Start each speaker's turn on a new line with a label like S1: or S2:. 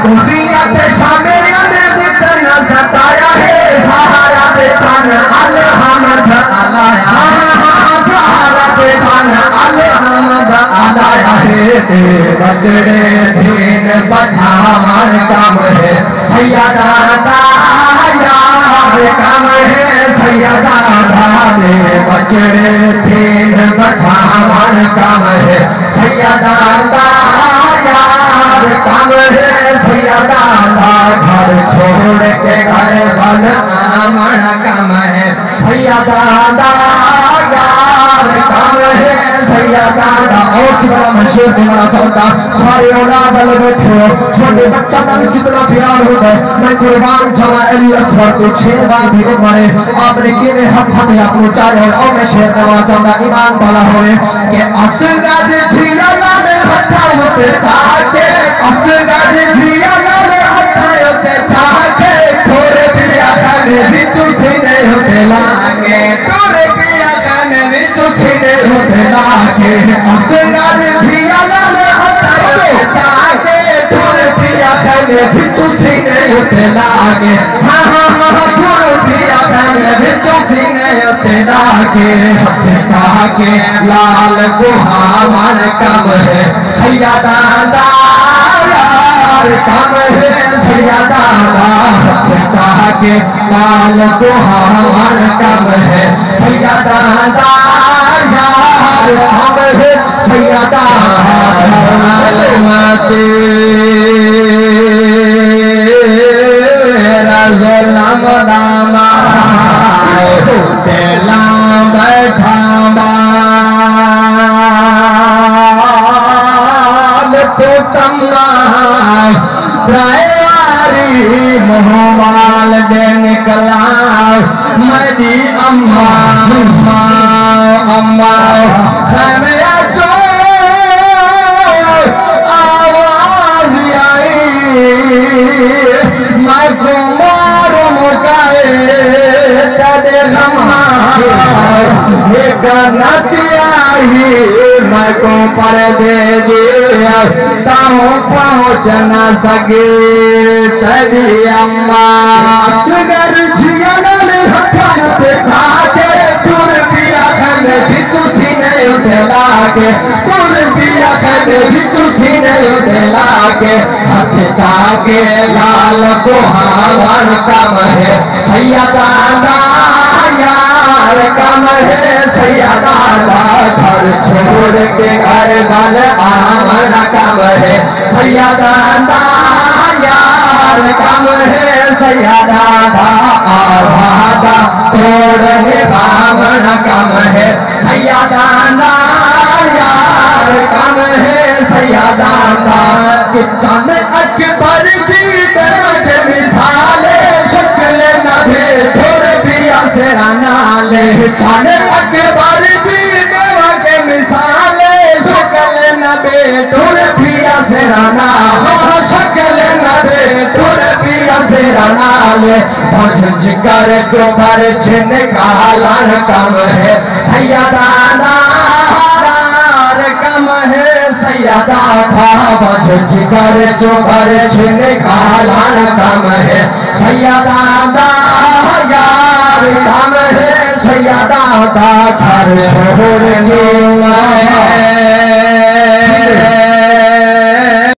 S1: खुफिया पेशा मेरे ने जितना सताया है सहारा पेशान अल हमद अलाया सहारा पेशान अल हमद अलाया है ते बचड़े दीन बचावन काम है सैयदा यार काम है सैयदा दे बचड़े दीन बचावन काम है सैयदा यार काम है सैयदा घर छोड़ के घर बल आमन काम है सैयदा यार काम है सैयदा और की बड़ा मशहूर दिवाना चलता सारे औलाद वाले बैठे हो छोटे बच्चा तक कितना प्यार होता है मैं कुर्बान जावा अली असगर को 6 बार भी उम्रे आपने किने हक हक आपको चाहे और मैं शेर नवाज चाहता ईमान वाला होवे कि असगर धिया लाल हथा होते चाहते असगर धिया लाल हथा होते चाहते थोड़े पिया खाने भी तुझसे नहीं होते लागे थोड़े पिया खाने भी तुझसे नहीं होते लागे असगर धिया लाल हथा होते चाहते थोड़े पिया खाने भी तुझसे नहीं होते लागे हाँ हाँ हाँ थोड़े पिया खाने भी तुझसे नहीं होते लागे हथ चाह के लाल गुहावन कम है सैयदा यार कम है सैयदा हथ चाह के लाल गुहावन कम है सैयदा यार कम है सैयदा मते रज़लम दामा तेला बैठा बाल तो तम्मा ड्राइवारी मोहमाल दे निकला मदी अम्मा अम्मा अम्मा खैमया जो आवाज आई मैं को मारो मुकाए कदे ये करती आई मैं को पर दे दिया ताऊ पहुँच न सके तभी अम्मा सुगर झिया लाल हथा पे खाके दूर पिया खाने भी तुसी नहीं उठे लाके दूर पिया खाने भी तुसी नहीं उठे लाके हथ चाके लाल को हावन कम है सैयदा यार कम है सैयदा घर छोड़ के घर बल आमन कम है सैयदा यार कम है सैयदा आधा तोड़ है बामन कम है सैयदा यार कम है सैयदा कि चन अकबर की मिसाले शक्ल नभे थोड़ पिया से नाले चन अकबर की के मिसाले शक्ल नभे थोड़ पिया से नाले शक्ल नभे थोड़ पिया से नाले भज कर जो भर छिन कालन कम है सैयदा कम है सैयदा भज कर जो भर छिन कालन कम है सैयदा यार कम है सैयदा घर छोड़ के